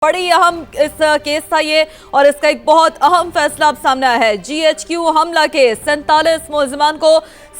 बड़ी अहम इस केस था ये और इसका एक बहुत अहम फैसला अब सामने आया है। GHQ हमला के 47 मुलजिमान को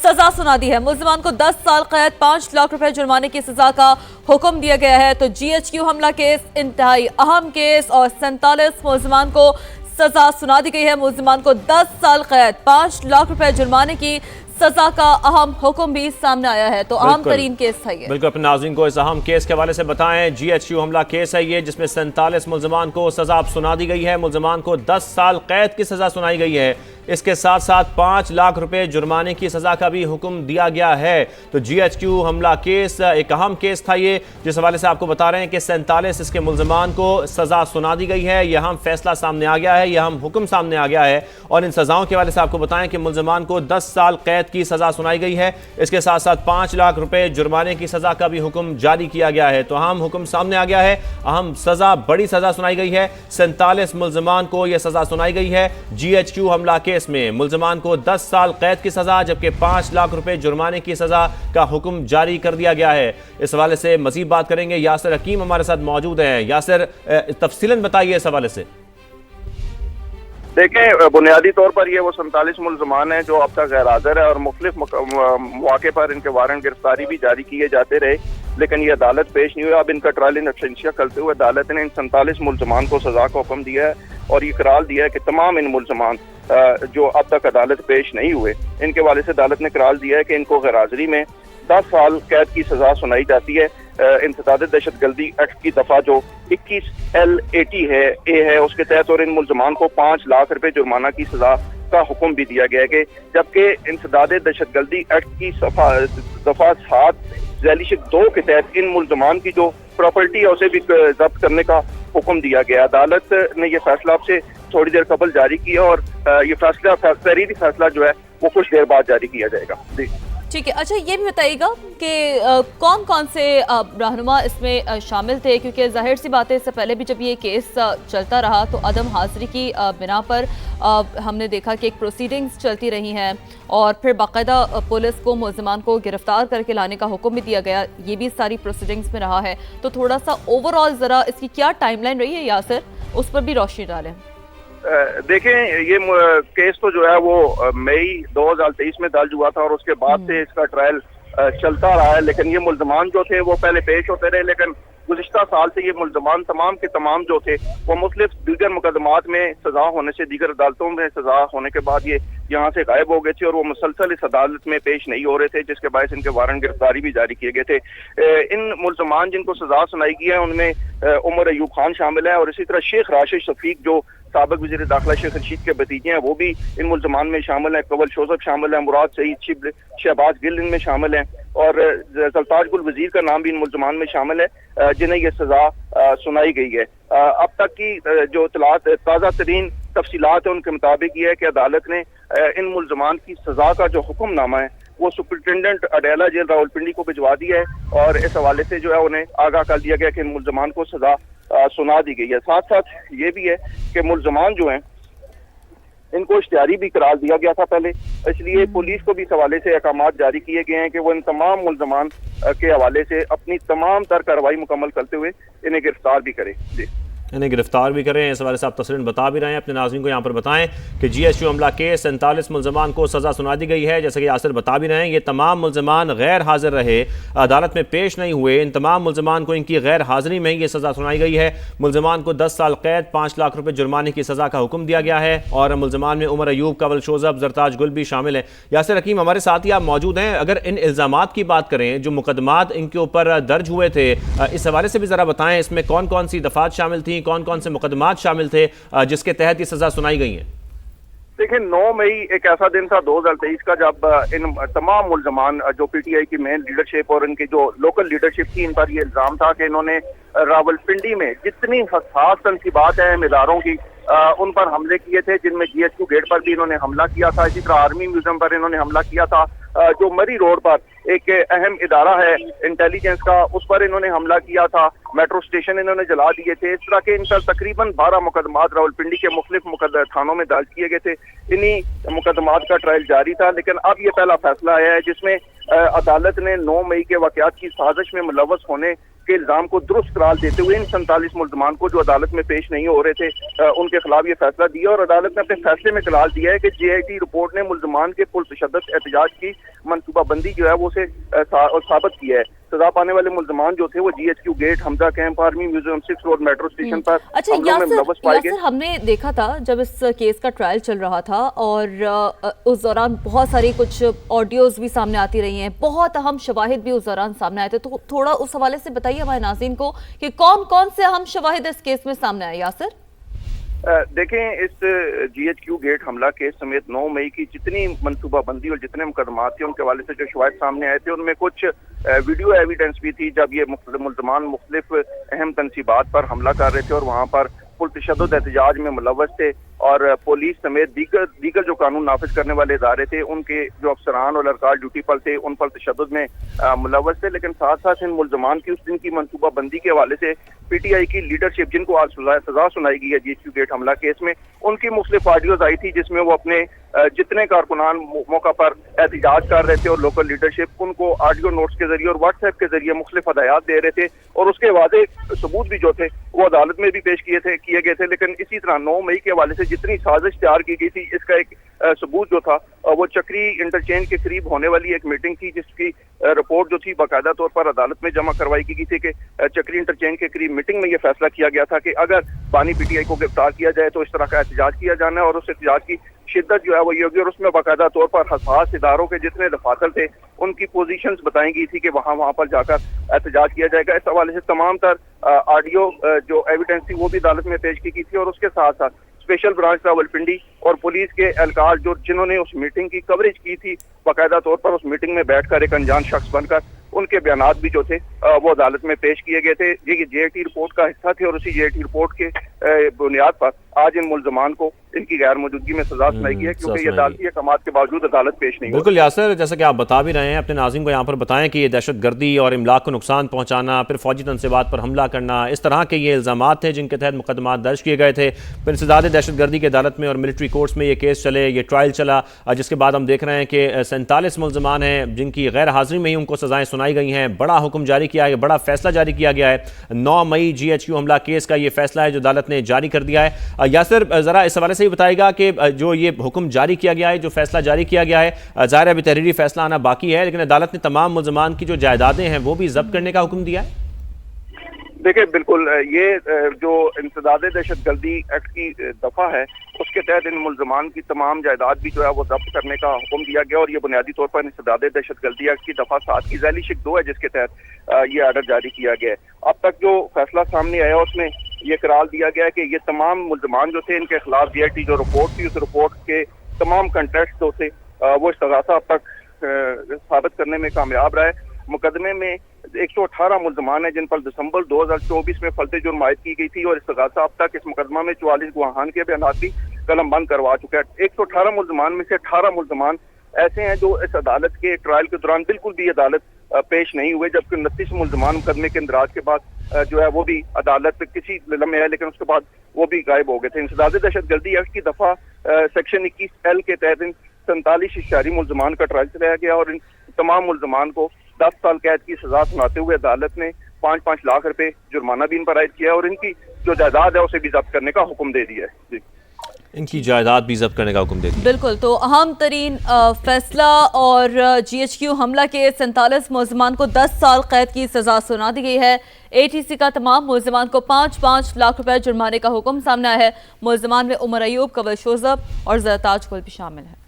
सजा सुना दी है। मुलजिमान को 10 साल कैद 5 लाख रुपए जुर्माने की सजा का हुक्म दिया गया है। तो GHQ हमला केस इंतहाई अहम केस और 47 मुलजिमान को सजा सुना दी गई है। मुलजिमान को 10 साल कैद 5 लाख रुपए जुर्माने की सजा का अहम हुक्म भी सामने आया है। तो अहम तरीन केस था ये। बिल्कुल, अपने नाज़रीन को इस अहम केस के हवाले से बताएं। GHQ हमला केस है ये, जिसमें 47 मुलजमान को सजा अब सुना दी गई है। मुलजमान को 10 साल कैद की सजा सुनाई गई है। इसके साथ साथ 5 लाख रुपए जुर्माने की सजा का भी हुक्म दिया गया है। तो GHQ हमला केस एक अहम केस था ये, जिस हवाले से आपको बता रहे हैं कि 47 इसके मुलजमान को सजा सुना दी गई है। यह अहम फैसला सामने आ गया है, यह अहम हुक्म सामने आ गया है। और इन सजाओं के हवाले से आपको बताएं कि मुलजमान को 10 साल कैद की सजा सुनाई गई है। इसके साथ साथ 5 लाख रुपए जुर्माने की सजा का भी हुक्म जारी किया गया है। तो अहम हुक्म सामने आ गया है, अहम सजा, बड़ी सजा सुनाई गई है। 47 मुलजमान को यह सजा सुनाई गई है। GHQ हमला केस में मुलजमान को 10 साल कैद की सजा जबकि 5 लाख रुपए जुर्माने की सजा का हुक्म जारी कर दिया गया है। इस हवाले से मजीद बात करेंगे। यासिर हकीम हमारे साथ मौजूद हैं। यासिर, तफसीलन बताइए इस हवाले से। देखें, बुनियादी तौर पर ये वो 47 मुलजमान हैं जो अब तक गैर हाजिर है और मुख्तलिफ मौके पर इनके वारंट गिरफ्तारी भी जारी किए जाते रहे, लेकिन ये अदालत पेश नहीं हुआ। अब इनका ट्रायल इन एब्सेंशिया करते हुए अदालत ने इन 47 मुलजमान को सजा का हुक्म दिया है और ये करार दिया है कि तमाम इन मुलजमान जो अब तक अदालत पेश नहीं हुए, इनके वाले से अदालत ने करार दिया है कि इनको गैर हाजिरी में 10 साल कैद की सजा सुनाई जाती है। इंसदाद दहशतगर्दी एक्ट की दफा जो 21L80 है ए है, उसके तहत और इन मुलजमान को 5 लाख रुपए जुर्माना की सजा का हुक्म भी दिया गया है। जबकि इंसदाद दहशतगर्दी एक्ट की दफा 7 ज़ैलिशिक 2 के तहत इन मुलजमान की जो प्रॉपर्टी है उसे भी जब्त करने का हुक्म दिया गया। अदालत ने यह फैसला आपसे थोड़ी देर कबल जारी किया और ये फैसला तहरीरी फैसला जो है वो कुछ देर बाद जारी किया जाएगा। जी ठीक है। अच्छा, ये भी बताइएगा कि कौन कौन से रहनुमा इसमें शामिल थे, क्योंकि जाहिर सी बात है इससे पहले भी जब ये केस चलता रहा तो अदम हाजिरी की बिना पर हमने देखा कि एक प्रोसीडिंग्स चलती रही हैं और फिर बाकायदा पुलिस को मुलजिमान को गिरफ्तार करके लाने का हुक्म भी दिया गया। ये भी सारी प्रोसीडिंग्स में रहा है। तो थोड़ा सा ओवरऑल ज़रा इसकी क्या टाइमलाइन रही है यासिर, उस पर भी रोशनी डालें। देखें, ये केस तो जो है वो मई 2023 में दर्ज हुआ था और उसके बाद से इसका ट्रायल चलता रहा है। लेकिन ये मुलजमान जो थे वो पहले पेश होते रहे, लेकिन गुज़िश्ता साल से ये मुलजमान तमाम के तमाम जो थे वो मुख्तलिफ दीगर मुकदमात में सजा होने से, दीगर अदालतों में सजा होने के बाद ये यहाँ से गायब हो गए थे और वो मुसलसल इस अदालत में पेश नहीं हो रहे थे, जिसके बायस इनके वारंट गिरफ्तारी भी जारी किए गए थे। इन मुलजमान जिनको सजा सुनाई गई है उनमें उमर अयूब खान शामिल है और इसी तरह शेख राशिद शफीक जो साबिक वज़ीर दाखिला शेख रशीद के भतीजे हैं वो भी इन मुलजमान में शामिल हैं। कवल शोजब शामिल है, मुराद सईद, शहबाज गिल इनमें शामिल हैं और सरताज गुल वजीर का नाम भी इन मुलजमान में शामिल है जिन्हें यह सजा सुनाई गई है। अब तक की जो ताज़ा तरीन तफसीलात है उनके मुताबिक ये है कि अदालत ने इन मुलजमान की सजा का जो हुक्मनामा है वो सुपरिटेंडेंट अडेला जेल रावलपिंडी को भिजवा दिया है और इस हवाले से जो है उन्हें आगाह कर दिया गया कि इन मुलजमान को सजा सुना दी गई है। साथ साथ ये भी है कि मुलजमान जो हैं इनको इश्तिहारी भी करार दिया गया था पहले, इसलिए पुलिस को भी इस हवाले से अहकामात जारी किए गए हैं कि वो इन तमाम मुलजमान के हवाले से अपनी तमाम तर कार्रवाई मुकम्मल करते हुए इन्हें गिरफ्तार भी करें। जी, इन्हें गिरफ्तार भी करें। इस हवाले से आप तफसीलन बता भी रहे हैं। अपने नाज़रीन को यहाँ पर बताएं कि GHQ हमला के 47 मुलजमान को सज़ा सुना दी गई है। जैसे कि यासिर बता भी रहे हैं, ये तमाम मुलजमान गैर हाजिर रहे, अदालत में पेश नहीं हुए। इन तमाम मुलजमान को इनकी गैर हाजिरी में ये सज़ा सुनाई गई है। मुलजमान को 10 साल कैद 5 लाख रुपए जुर्माने की सज़ा का हुक्म दिया गया है और मुलजमान में उमर अयूब, कवल शोजब, जरताज गुल भी शामिल है। यासिर हकीम हमारे साथ ही आप मौजूद हैं। अगर इन इल्ज़ामात की बात करें, जो मुकदमात इनके ऊपर दर्ज हुए थे, इस हवाले से भी ज़रा बताएं, इसमें कौन कौन सी दफ़ात शामिल थी, कौन कौन से मुकदमात शामिल थे जिसके तहत ये सजा सुनाई गई है? देखिए, 9 मई एक ऐसा दिन था 2023 का जब इन तमाम मुलजमान जो PTI की मेन लीडरशिप और इनकी जो लोकल लीडरशिप थी, इन पर ये इल्जाम था कि इन्होंने रावलपिंडी में जितनी हसास तनसीबात हैं इदारों की उन पर हमले किए थे, जिनमें GHQ गेट पर भी इन्होंने हमला किया था। इसी तरह आर्मी म्यूजियम पर इन्होंने हमला किया था। जो मरी रोड पर एक अहम इदारा है इंटेलिजेंस का, उस पर इन्होंने हमला किया था। मेट्रो स्टेशन इन्होंने जला दिए थे। इस तरह के इन पर तकरीबन 12 मुकदमात रावलपिंडी के मुख्तलिफ थानों में दर्ज किए गए थे। इन्हीं मुकदमात का ट्रायल जारी था, लेकिन अब ये पहला फैसला आया है जिसमें अदालत ने 9 मई के वाकयात की साजिश में मुलव्वस होने کے الزام کو درست قرار دیتے ہوئے ان 47 ملزمان کو جو عدالت میں پیش نہیں ہو رہے تھے ان کے خلاف یہ فیصلہ دیا، اور عدالت نے اپنے فیصلے میں قرار دیا ہے کہ جے آئی ٹی رپورٹ نے ملزمان کے پرتشدد احتجاج کی منصوبہ بندی جو ہے وہ اسے ثابت کیا ہے۔ سزا پانے والے ملزمان جو تھے وہ G H Q gate, Hamza camp, army museum, 6 road metro station پر اچھا حملوں میں ملوث پائے گئے۔ یاسر، ہم نے دیکھا تھا جب اس کیس کا ٹرائل چل رہا تھا اور اس دوران بہت ساری کچھ آڈیوز بھی سامنے آتی رہی ہیں، بہت اہم شواہد بھی اس دوران سامنے آئے تھے، تو تھوڑا اس حوالے سے بتائیے ہمارے ناظرین کو کہ کون کون سے اہم شواہد اس کیس میں سامنے آئے۔ یاسر دیکھیں، اس جی ایچ کیو گیٹ حملہ کیس سمیت 9 مئی کی جتنی منصوبہ بندی اور جتنے مقدمات تھے ان کے حوالے سے جو شواہد سامنے آئے تھے ان میں کچھ ویڈیو ایویڈنس بھی تھی جب یہ ملزمان مختلف اہم تنصیبات پر حملہ کر رہے تھے اور وہاں پر پرتشدد احتجاج میں ملوث تھے، اور پولیس سمیت دیگر جو قانون نافذ کرنے والے ادارے تھے ان کے جو افسران اور ارکان ڈیوٹی پر تھے ان پر تشدد میں ملوث تھے۔ لیکن ساتھ ساتھ ان ملزمان کی اس دن کی منصوبہ بندی کے حوالے سے پی ٹی آئی کی لیڈرشپ، جن کو آج سزا سنائی گئی ہے جی ایچ کیو گیٹ حملہ کیس میں، ان کی مختلف آڈیوز آئی تھی جس میں وہ اپنے جتنے کارکنان موقع پر احتجاج کر رہے تھے اور لوکل لیڈرشپ ان کو آڈیو نوٹس کے ذریعے اور واٹس ایپ کے ذریعے مختلف ہدایات دے رہے تھے، اور اس کے واضح ثبوت بھی جو تھے وہ عدالت میں بھی پیش کیے گئے تھے۔ لیکن اسی طرح 9 مئی کے حوالے سے جتنی سازش تیار کی گئی تھی اس کا ایک ثبوت جو تھا وہ چکری انٹرچینج کے قریب ہونے والی ایک میٹنگ تھی جس کی رپورٹ جو تھی باقاعدہ طور پر عدالت میں جمع کروائی کی گئی تھی کہ چکری انٹرچینج کے قریب میٹنگ میں یہ فیصلہ کیا گیا تھا کہ اگر بانی پی ٹی آئی کو گرفتار کیا جائے تو اس طرح کا احتجاج کیا جانا ہے، اور اس احتجاج کی شدت جو ہے وہ یہ ہوگی، اور اس میں باقاعدہ طور پر حساس اداروں کے جتنے دفاتر تھے ان کی پوزیشنز بتائیں گئی تھی کہ وہاں پر جا کر احتجاج کیا جائے گا۔ اس حوالے سے تمام تر آڈیو جو ایویڈنس تھی وہ بھی عدالت میں پیش کی گئی تھی، اور اس کے ساتھ ساتھ اسپیشل برانچ راولپنڈی اور پولیس کے اہلکار جنہوں نے اس میٹنگ کی کوریج کی تھی باقاعدہ طور پر اس میٹنگ میں بیٹھ کر ایک انجان شخص بن کر، ان کے بیانات بھی جو تھے وہ عدالت میں پیش کیے گئے تھے۔ یہ جے آئی ٹی رپورٹ کا حصہ تھے، اور اسی جے آئی ٹی رپورٹ کے بنیاد پر آج ان ملزمان کو ان کی غیر موجودگی میں سزا سنائی گئی ہے، کیونکہ یہ عدالتی احکامات کے باوجود عدالت پیش نہیں ہوئی۔ بالکل یاسر، جیسا کہ آپ بتا بھی رہے ہیں، اپنے ناظرین کو یہاں پر بتائیں کہ یہ دہشت گردی اور املاک کو نقصان پہنچانا، پھر فوجی تنصیبات پر حملہ کرنا، اس طرح کے یہ الزامات تھے جن کے تحت مقدمات درج کیے گئے تھے۔ پھر انسداد دہشت گردی کی عدالت میں اور ملٹری کورٹس میں یہ کیس چلے، یہ ٹرائل چلا، جس کے بعد ہم دیکھ رہے ہیں کہ 47 ملزمان ہیں جن کی غیر حاضری میں ہی ان کو سزائیں سنائی گئی ہیں۔ بڑا حکم جاری کیا ہے، بڑا فیصلہ جاری کیا گیا ہے۔ 9 مئی جی ایچ کیو حملہ کیس کا یہ فیصلہ ہے جو عدالت نے جاری کر دیا ہے۔ یاسر ذرا اس حوالے سے ہی بتائے گا کہ جو یہ حکم جاری کیا گیا ہے، جو فیصلہ جاری کیا گیا ہے، ظاہر ہے ابھی تحریری فیصلہ آنا باقی ہے، لیکن عدالت نے تمام ملزمان کی جو جائیدادیں ہیں وہ بھی ضبط کرنے کا حکم دیا ہے۔ دیکھیں، بالکل یہ جو انسداد دہشت گردی ایکٹ کی دفعہ ہے اس کے تحت ان ملزمان کی تمام جائیداد بھی جو ہے وہ ضبط کرنے کا حکم دیا گیا، اور یہ بنیادی طور پر انسداد دہشت گردی ایکٹ کی دفعہ 7 کی ذیلی شق 2 ہے جس کے تحت یہ آرڈر جاری کیا گیا ہے۔ اب تک جو فیصلہ سامنے آیا اس میں یہ قرار دیا گیا ہے کہ یہ تمام ملزمان جو تھے ان کے خلاف جے آئی ٹی جو رپورٹ تھی اس رپورٹ کے تمام کنٹیکٹ جو تھے وہ استغاثہ اب تک ثابت کرنے میں کامیاب رہا ہے۔ مقدمے میں 118 ملزمان ہیں جن پر دسمبر 2024 میں فلط جرم عائد کی گئی تھی، اور استغاثہ اب تک اس مقدمہ میں 44 گواہان کے بیانات بھی قلم بند کروا چکا ہے۔ 118 ملزمان میں سے 18 ملزمان ایسے ہیں جو اس عدالت کے ٹرائل کے دوران بالکل بھی عدالت پیش نہیں ہوئے، جبکہ 29 ملزمان مقدمے کے اندراج کے بعد جو ہے وہ بھی عدالت کسی لمحے ہے لیکن اس کے بعد وہ بھی غائب ہو گئے تھے۔ انسداد دہشت گردی ایکٹ کی دفعہ سیکشن 21L کے تحت 47 اشتہاری ملزمان کا ٹرائل چلایا گیا، اور ان تمام ملزمان کو 10 سال قید کی سزا سناتے ہوئے عدالت نے 5-5 لاکھ روپے جرمانہ بھی ان پر عائد کیا، اور ان کی جو جائیداد ہے اسے بھی ضبط کرنے کا حکم دے دیا ہے۔ ان کی جائیداد بھی ضبط کرنے کا حکم دے دیا۔ بالکل، تو اہم ترین فیصلہ، اور جی ایچ کیو حملہ کے 47 ملزمان کو 10 سال قید کی سزا سنا دی گئی ہے۔ اے ٹی سی کا تمام ملزمان کو 5-5 لاکھ روپے جرمانے کا حکم سامنے آیا ہے۔ ملزمان میں عمر ایوب، کنور شوذب اور زرتاج گل بھی شامل ہیں۔